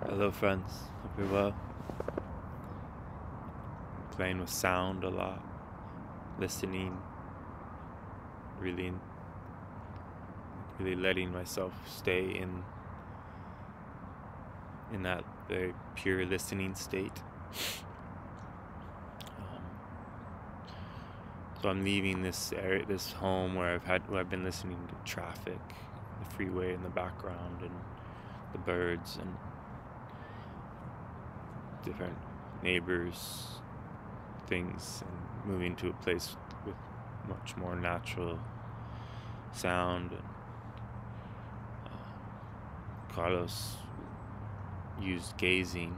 Hello friends, hope you're well. Playing with sound a lot, listening, really, really letting myself stay in that very pure listening state. Um, so I'm leaving this area, this home where I've been listening to traffic, the freeway in the background, and the birds and different neighbors, things, and moving to a place with much more natural sound. And Carlos used gazing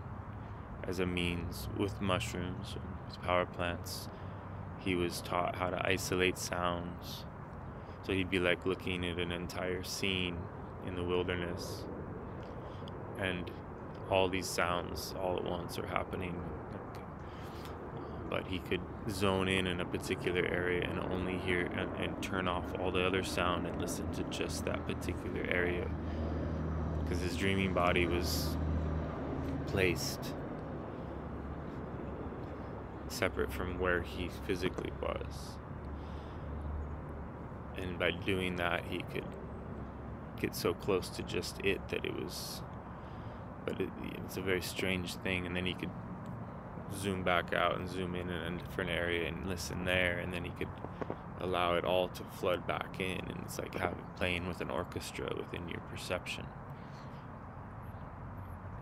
as a means with mushrooms and with power plants. He was taught how to isolate sounds. So he'd be like looking at an entire scene in the wilderness, and all these sounds all at once are happening. But he could zone in a particular area and only hear and turn off all the other sound and listen to just that particular area, because his dreaming body was placed separate from where he physically was. And by doing that, he could get so close to just it that it was, but it's a very strange thing. And then he could zoom back out and zoom in a different area and listen there, and then he could allow it all to flood back in, and it's like playing with an orchestra within your perception.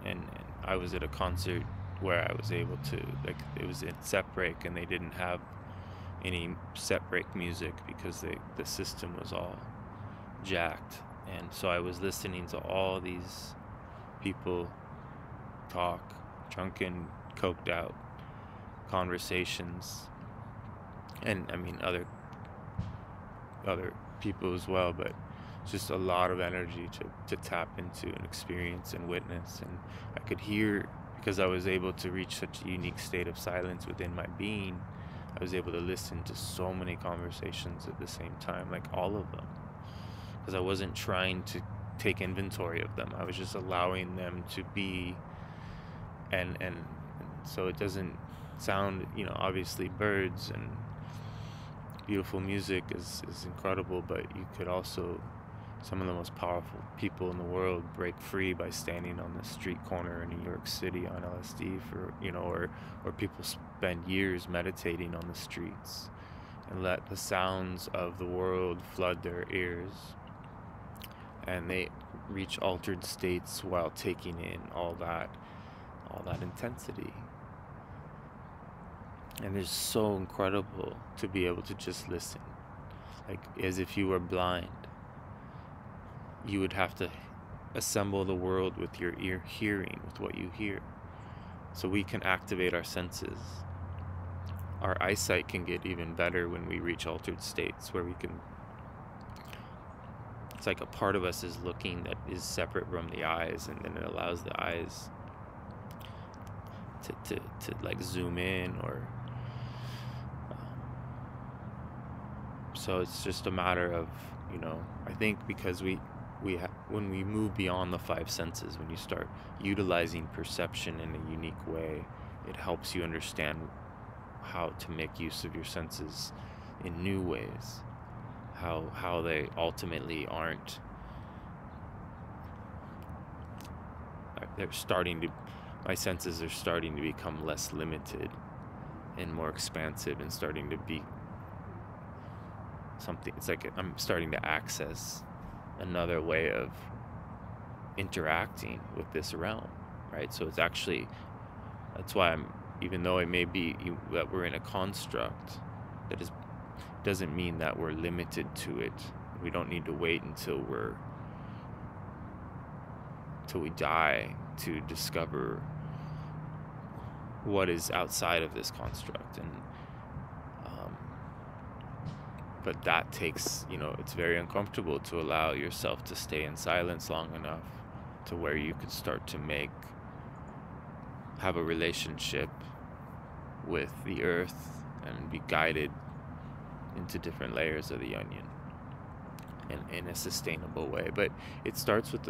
And I was at a concert where I was able to, like, it was in set break and they didn't have any set break music because the system was all jacked, and so I was listening to all these people talk, drunken, coked out conversations, and I mean other people as well, but just a lot of energy to tap into and experience and witness. And I could hear, because I was able to reach such a unique state of silence within my being, I was able to listen to so many conversations at the same time, like all of them, because I wasn't trying to take inventory of them. I was just allowing them to be, and so it doesn't sound, obviously birds and beautiful music is incredible, but you could also, some of the most powerful people in the world break free by standing on the street corner in New York City on LSD or people spend years meditating on the streets and let the sounds of the world flood their ears, and they reach altered states while taking in all that intensity. And it's so incredible to be able to just listen, like as if you were blind. You would have to assemble the world with your ear hearing, with what you hear. So we can activate our senses. Our eyesight can get even better when we reach altered states where we can, it's like a part of us is looking that is separate from the eyes, and then it allows the eyes to like zoom in, or so it's just a matter of, I think because when we move beyond the five senses, when you start utilizing perception in a unique way, it helps you understand how to make use of your senses in new ways, how they ultimately aren't, my senses are starting to become less limited and more expansive, and starting to be something, it's like I'm starting to access another way of interacting with this realm, right? So it's actually, that's why even though it may be that we're in a construct, doesn't mean that we're limited to it. We don't need to wait until we die to discover what is outside of this construct. And but that takes, it's very uncomfortable to allow yourself to stay in silence long enough to where you could start to have a relationship with the earth and be guided into different layers of the onion in a sustainable way. But it starts with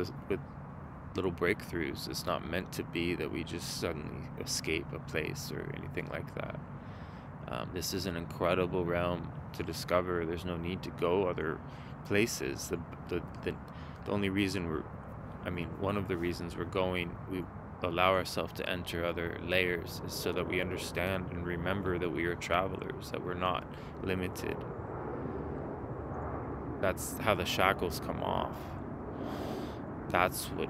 little breakthroughs. It's not meant to be that we just suddenly escape a place or anything like that. This is an incredible realm to discover. There's no need to go other places. The only reason one of the reasons we allow ourselves to enter other layers is so that we understand and remember that we are travelers, that we're not limited. That's how the shackles come off. That's what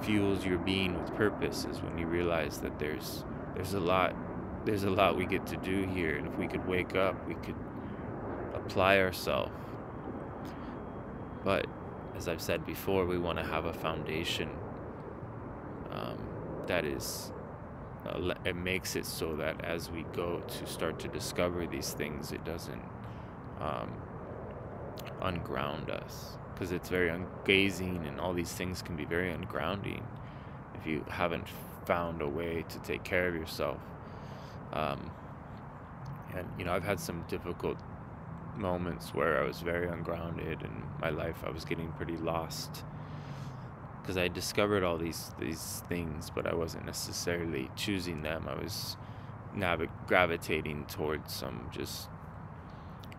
fuels your being with purpose, is when you realize that there's a lot we get to do here, and if we could wake up, we could apply ourselves. But as I've said before, we want to have a foundation that is it makes it so that as we go to start to discover these things, it doesn't unground us, because it's very gazing, and all these things can be very ungrounding if you haven't found a way to take care of yourself. And I've had some difficult moments where I was very ungrounded in my life. I was getting pretty lost because I discovered all these things, but I wasn't necessarily choosing them. I was gravitating towards some just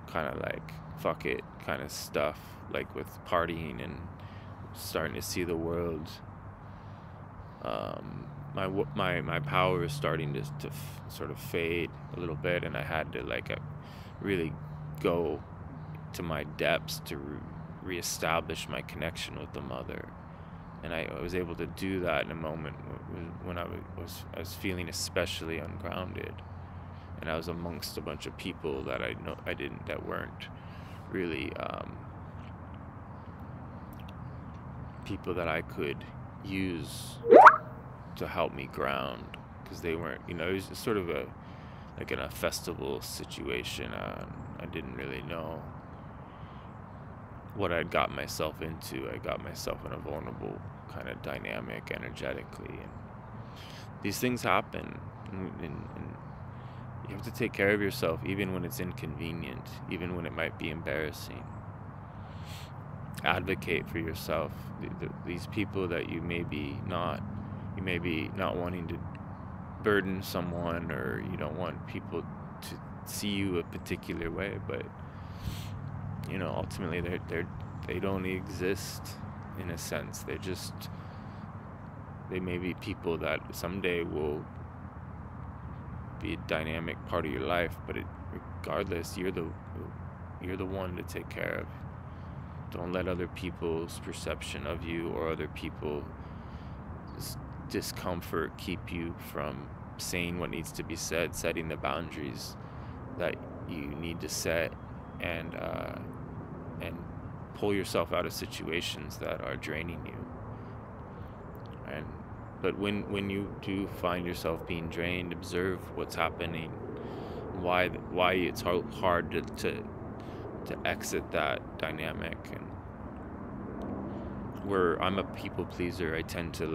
kind of like fuck it kind of stuff, like with partying and starting to see the world. My power is starting to sort of fade a little bit, and I had to really go to my depths to reestablish my connection with the mother. And I was able to do that in a moment when I was feeling especially ungrounded, and I was amongst a bunch of people that that weren't really people that I could use to help me ground, because they weren't, it was just sort of in a festival situation. I didn't really know what I'd got myself into. I got myself in a vulnerable kind of dynamic energetically, and these things happen, and you have to take care of yourself, even when it's inconvenient, even when it might be embarrassing. Advocate for yourself. These people that you may be not wanting to burden someone, or you don't want people to see you a particular way, but ultimately they don't exist in a sense. They may be people that someday will be a dynamic part of your life, but regardless, you're the one to take care of. Don't let other people's perception of you or other people's discomfort keep you from saying what needs to be said, setting the boundaries that you need to set, and pull yourself out of situations that are draining you. But when you do find yourself being drained, observe what's happening, why it's hard to exit that dynamic. And where I'm a people pleaser, I tend to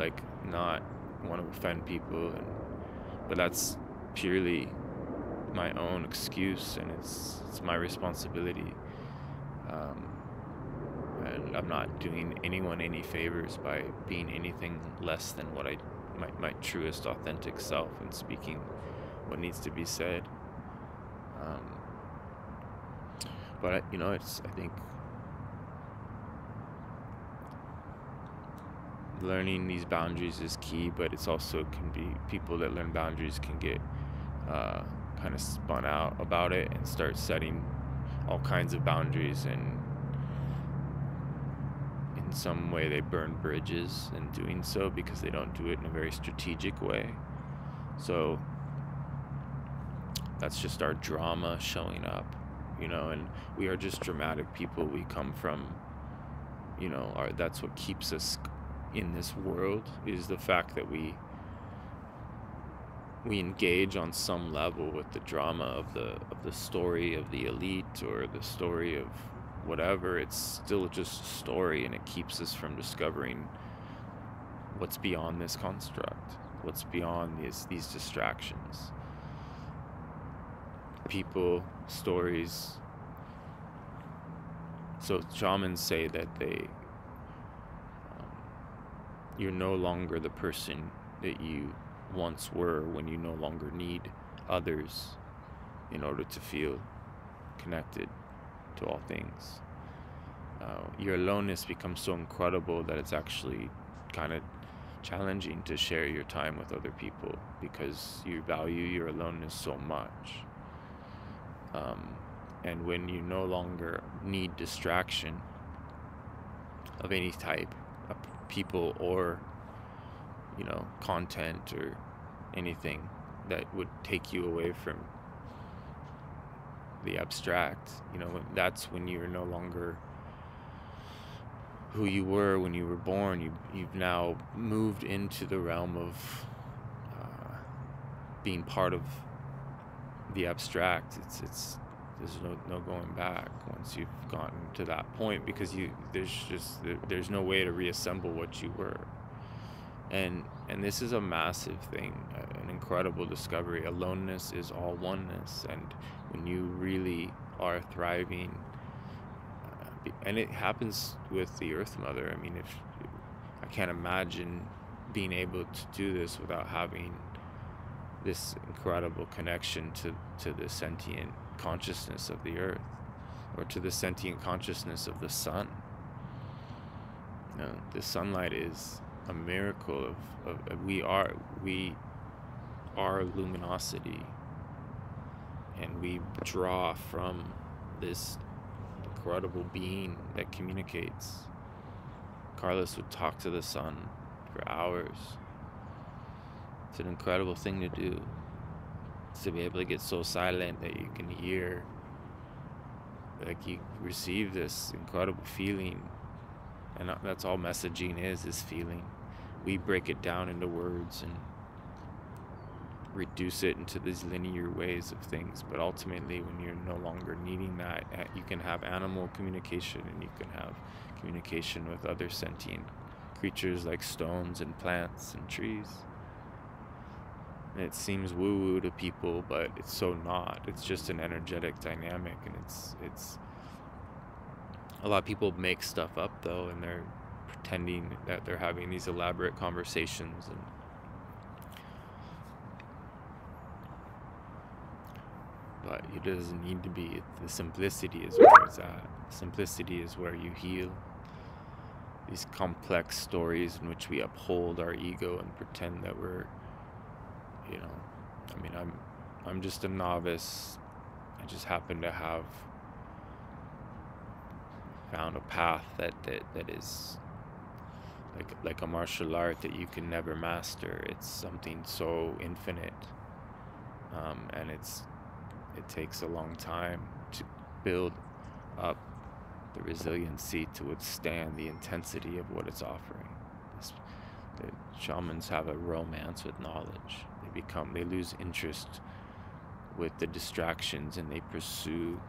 not want to offend people, but that's purely my own excuse, and it's my responsibility. And I'm not doing anyone any favors by being anything less than what my truest, authentic self, and speaking what needs to be said. But I think learning these boundaries is key, but it's also can be people that learn boundaries can get kind of spun out about it and start setting all kinds of boundaries, and in some way they burn bridges in doing so, because they don't do it in a very strategic way. So that's just our drama showing up, and we are just dramatic people. We come from, that's what keeps us in this world, is the fact that we engage on some level with the drama of the story of the elite, or the story of whatever. It's still just a story, and it keeps us from discovering what's beyond this construct, what's beyond these distractions. People, stories. So shamans say that you're no longer the person that you once were when you no longer need others in order to feel connected to all things. Your aloneness becomes so incredible that it's actually kind of challenging to share your time with other people because you value your aloneness so much. And when you no longer need distraction of any type, of people or content or anything that would take you away from the abstract, that's when you're no longer who you were when you were born. You've now moved into the realm of being part of the abstract. It's there's no going back once you've gotten to that point, because there's no way to reassemble what you were. And this is a massive thing, an incredible discovery. Aloneness is all oneness, and when you really are thriving, and it happens with the Earth Mother. I mean, if I can't imagine being able to do this without having this incredible connection to the sentient consciousness of the Earth, or to the sentient consciousness of the sun. The sunlight is a miracle of we are luminosity, and we draw from this incredible being that communicates. Carlos would talk to the sun for hours. It's an incredible thing to do. It's to be able to get so silent that you can hear, like you receive this incredible feeling. And that's all messaging is feeling. We break it down into words and reduce it into these linear ways of things, but ultimately when you're no longer needing that, you can have animal communication, and you can have communication with other sentient creatures like stones and plants and trees. And it seems woo-woo to people, but it's so not. It's just an energetic dynamic, and it's a lot of people make stuff up though, and they're pretending that they're having these elaborate conversations, but it doesn't need to be. The simplicity is where it's at. Simplicity is where you heal. These complex stories in which we uphold our ego and pretend that we're, I mean, I'm just a novice. I just happen to have found a path that is like a martial art that you can never master. It's something so infinite, and it takes a long time to build up the resiliency to withstand the intensity of what it's offering. The shamans have a romance with knowledge. They lose interest with the distractions, and they pursue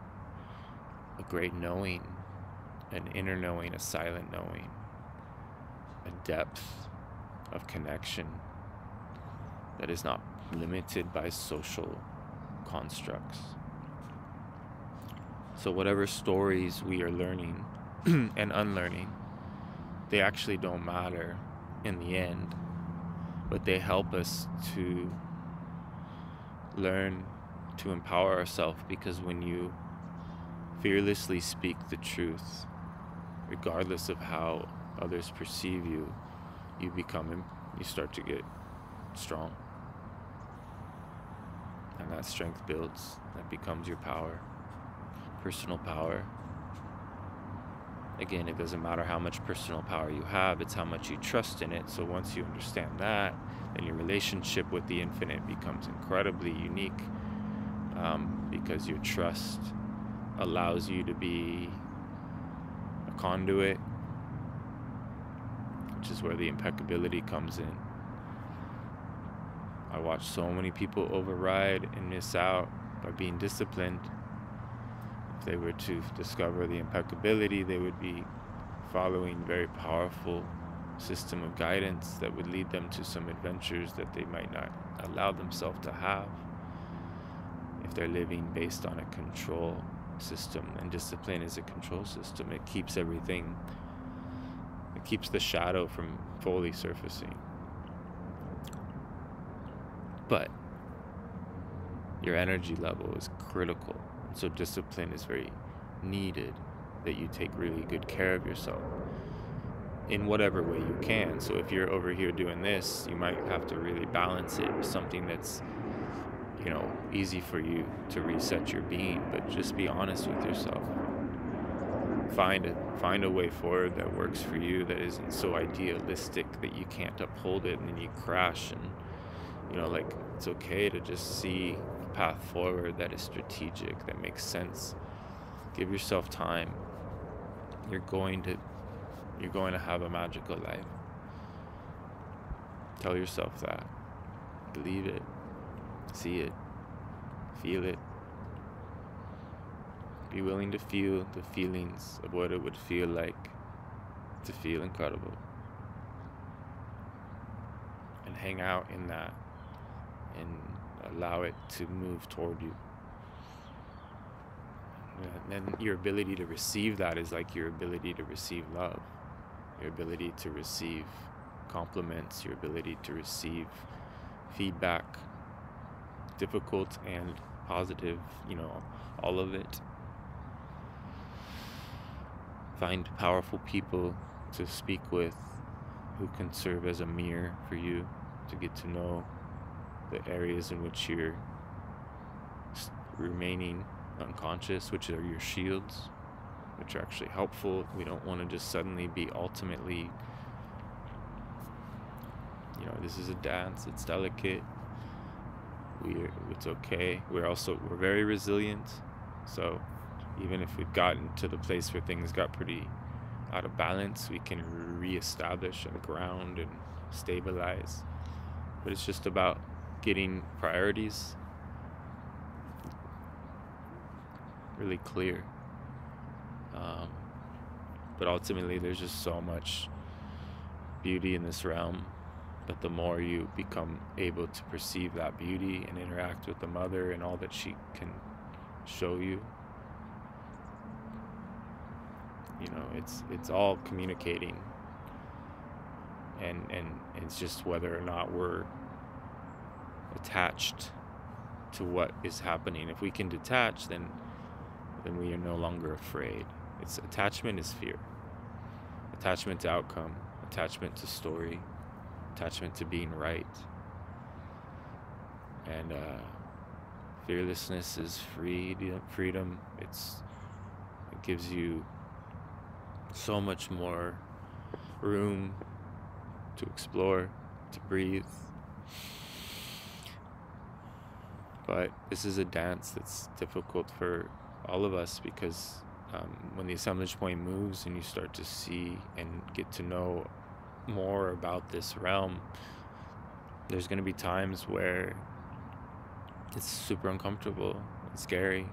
a great knowing, an inner knowing, a silent knowing, a depth of connection that is not limited by social constructs. So whatever stories we are learning and unlearning, they actually don't matter in the end, but they help us to learn to empower ourselves, because when you fearlessly speak the truth, regardless of how others perceive you, you start to get strong. And that strength builds, that becomes your power, personal power. Again, it doesn't matter how much personal power you have, it's how much you trust in it. So once you understand that, then your relationship with the infinite becomes incredibly unique, because your trust allows you to be a conduit, which is where the impeccability comes in. I watch so many people override and miss out by being disciplined. If they were to discover the impeccability, they would be following very powerful system of guidance that would lead them to some adventures that they might not allow themselves to have if they're living based on a control system. And discipline is a control system. It keeps everything It keeps the shadow from fully surfacing. But your energy level is critical. So discipline is very needed, that you take really good care of yourself in whatever way you can. So if you're over here doing this, you might have to really balance it with something that's, easy for you to reset your being. But just be honest with yourself. Find a way forward that works for you, that isn't so idealistic that you can't uphold it and then you crash. And it's okay to just see a path forward that is strategic, that makes sense. Give yourself time. You're going to have a magical life. Tell yourself that. Believe it. See it. Feel it. Be willing to feel the feelings of what it would feel like to feel incredible. And hang out in that and allow it to move toward you. And then your ability to receive that is like your ability to receive love, your ability to receive compliments, your ability to receive feedback, difficult and positive, all of it. Find powerful people to speak with who can serve as a mirror for you to get to know the areas in which you're remaining unconscious, which are your shields, which are actually helpful. We don't want to just suddenly be ultimately, this is a dance, it's delicate. It's okay. We're very resilient. So even if we've gotten to the place where things got pretty out of balance, we can reestablish and ground and stabilize. But it's just about getting priorities really clear. But ultimately, there's just so much beauty in this realm. But the more you become able to perceive that beauty and interact with the mother and all that she can show you, it's all communicating. And it's just whether or not we're attached to what is happening. If we can detach, then we are no longer afraid. Attachment is fear. Attachment to outcome, attachment to story, attachment to being right. And fearlessness is freedom. It gives you so much more room to explore, to breathe. But this is a dance that's difficult for all of us, because when the assemblage point moves and you start to see and get to know more about this realm, there's going to be times where it's super uncomfortable and scary,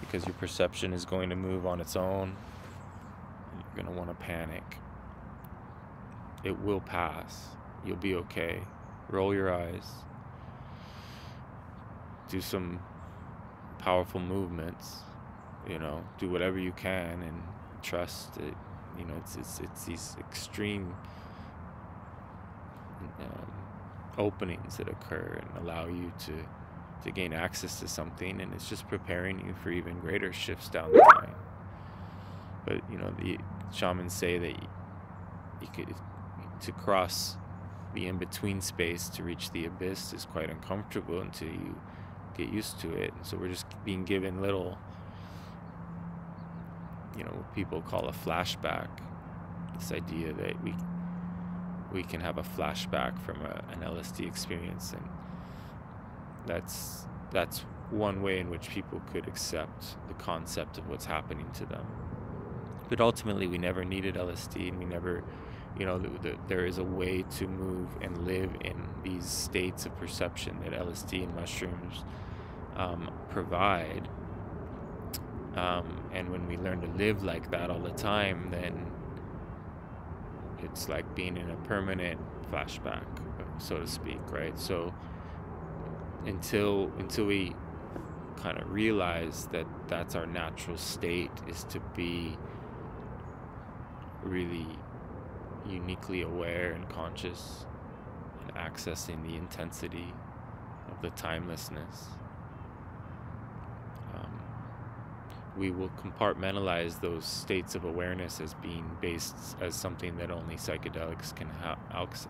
because your perception is going to move on its own and you're going to want to panic. It will pass. You'll be okay. Roll your eyes. Do some powerful movements, do whatever you can and trust it. It's these extreme openings that occur and allow you to gain access to something, and it's just preparing you for even greater shifts down the line. But the shamans say that you could, to cross the in-between space to reach the abyss is quite uncomfortable until you get used to it. And so we're just being given little, what people call a flashback. This idea that we can have a flashback from an LSD experience, and that's one way in which people could accept the concept of what's happening to them. But ultimately, we never needed LSD, and we never, there is a way to move and live in these states of perception that LSD and mushrooms provide. And when we learn to live like that all the time, then it's like being in a permanent flashback, so to speak, right? So until we kind of realize that that's our natural state, is to be really uniquely aware and conscious and accessing the intensity of the timelessness. Um, we will compartmentalize those states of awareness as being based as something that only psychedelics can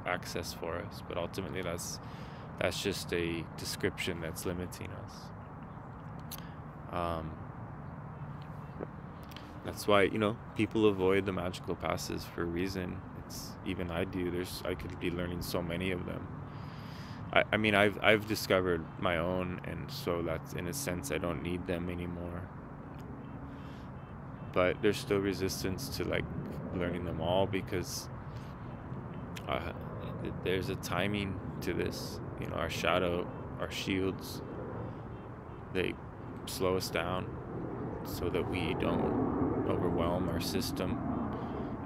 access for us, but ultimately that's just a description that's limiting us. Um, that's why, people avoid the magical passes for a reason. It's even I do. I could be learning so many of them. I mean, I've discovered my own, and so that's, in a sense, I don't need them anymore. But there's still resistance to like learning them all, because uh, there's a timing to this. Our shadow, our shields, they slow us down so that we don't overwhelm our system.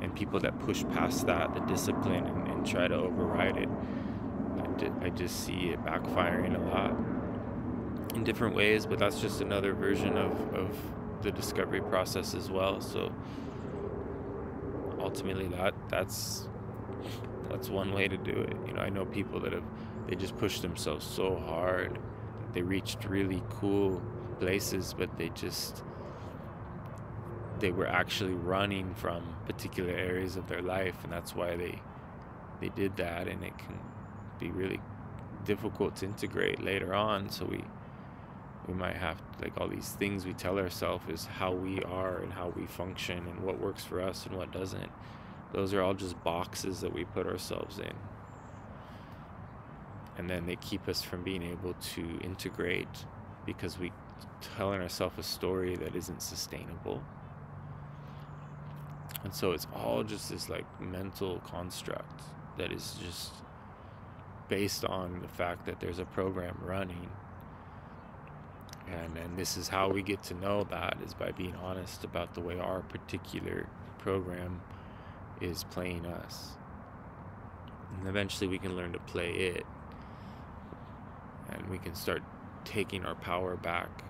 And people that push past that, the discipline, and try to override it, I just see it backfiring a lot in different ways. But that's just another version of the discovery process as well. So ultimately, that's one way to do it. I know people that they just pushed themselves so hard. They reached really cool places, but they were actually running from particular areas of their life, and that's why they did that. And it can be really difficult to integrate later on. So we might have, like, all these things we tell ourselves is how we are and how we function and what works for us and what doesn't. Those are all just boxes that we put ourselves in, and then they keep us from being able to integrate, because we telling ourselves a story that isn't sustainable. And so it's all just this like mental construct that is just based on the fact that there's a program running. And this is how we get to know that, is by being honest about the way our particular program is playing us. And eventually we can learn to play it, and we can start taking our power back.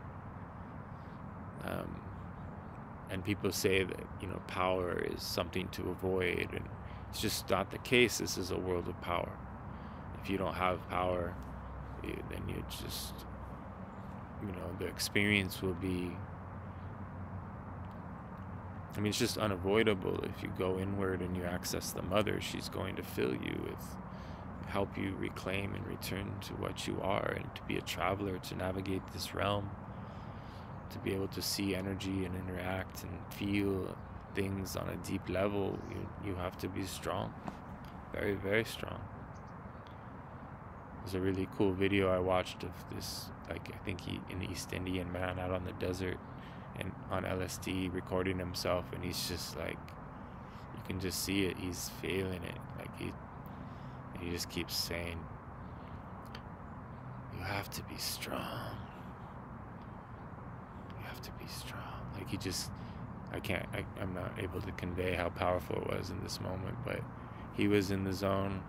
And people say that, power is something to avoid, and it's just not the case. This is a world of power. If you don't have power, then you just, the experience will be, it's just unavoidable. If you go inward and you access the mother, she's going to fill you with, help you reclaim and return to what you are, and to be a traveler, to navigate this realm, to be able to see energy and interact and feel things on a deep level. You have to be strong, very, very strong. There's a really cool video I watched of this, like, I think an East Indian man out on the desert and on LSD recording himself, and he's just like, you can just see it, he's feeling it, like he just keeps saying, you have to be strong, you have to be strong. Like, I'm not able to convey how powerful it was in this moment, but he was in the zone.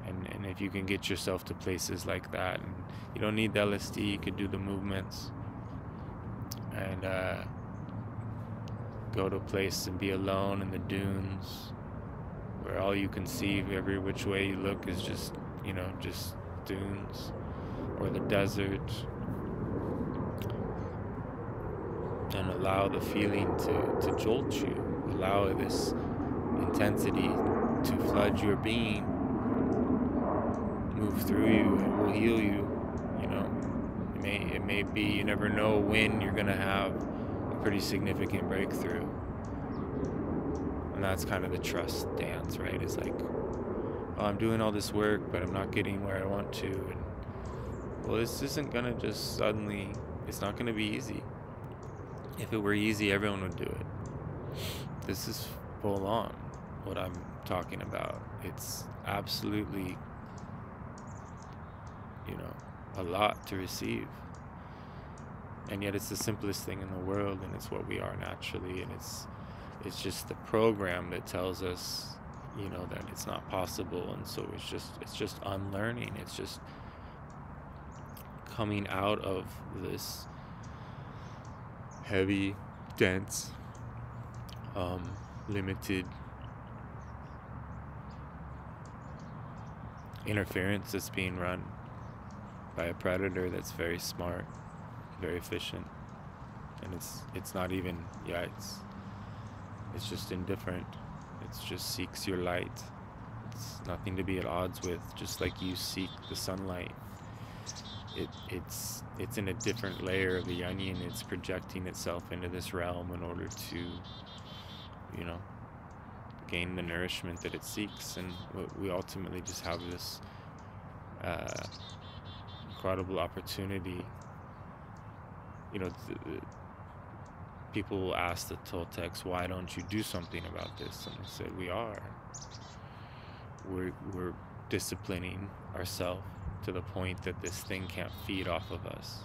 And if you can get yourself to places like that, and you don't need the LSD, you could do the movements, and go to a place and be alone in the dunes, where all you can see every which way you look is just dunes, or the desert, and allow the feeling to jolt you, allow this intensity to flood your being, move through you, it will heal you. It may be, you never know when you're gonna have a pretty significant breakthrough. And that's kind of the trust dance, right? It's like, oh, I'm doing all this work, but I'm not getting where I want to. And, well, this isn't gonna just suddenly, it's not gonna be easy. If it were easy, everyone would do it. This is full on what I'm talking about. It's absolutely, a lot to receive. And yet it's the simplest thing in the world, and it's what we are naturally, and it's just the program that tells us, that it's not possible. And so it's just unlearning. It's just coming out of this heavy, dense, limited interference that's being run by a predator that's very smart, very efficient, and it's not even, yeah, it's just indifferent. It's just seeks your light. It's nothing to be at odds with, just like you seek the sunlight. It's in a different layer of the onion. It's projecting itself into this realm in order to, you know, gain the nourishment that it seeks. And we ultimately just have this uh, incredible opportunity. You know, people will ask the Toltecs, why don't you do something about this? And I said, we are. We're disciplining ourselves to the point that this thing can't feed off of us.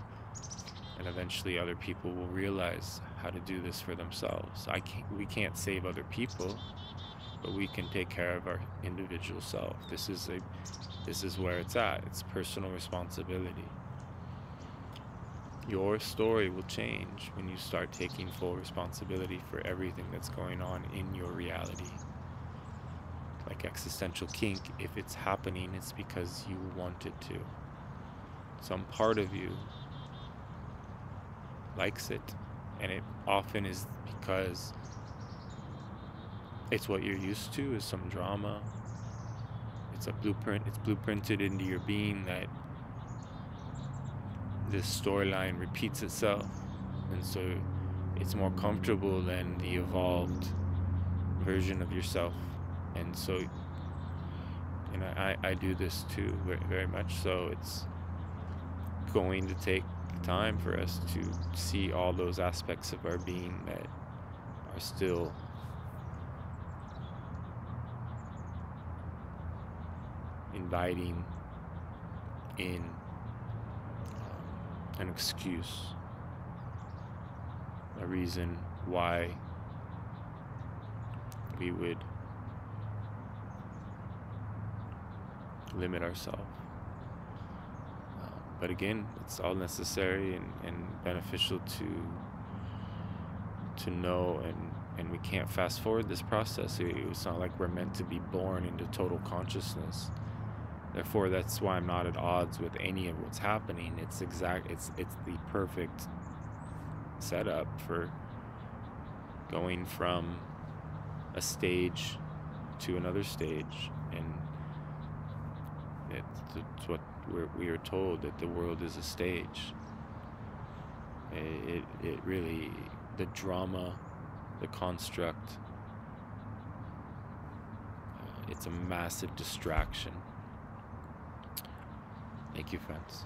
And eventually other people will realize how to do this for themselves. We can't save other people, but we can take care of our individual self. This is where it's at. It's personal responsibility. Your story will change when you start taking full responsibility for everything that's going on in your reality. Like existential kink, if it's happening, it's because you want it to. Some part of you likes it, and it often is because it's what you're used to, is some drama. It's a blueprint. It's blueprinted into your being that this storyline repeats itself, and so it's more comfortable than the evolved version of yourself. And so, and I do this too, very, very much so. It's going to take time for us to see all those aspects of our being that are still inviting in an excuse, a reason why we would limit ourselves. But again, it's all necessary and beneficial to know, and we can't fast forward this process. It's not like we're meant to be born into total consciousness. Therefore, that's why I'm not at odds with any of what's happening. It's the perfect setup for going from a stage to another stage, and it's what we are told, that the world is a stage. It really, the drama, the construct, it's a massive distraction. Thank you, friends.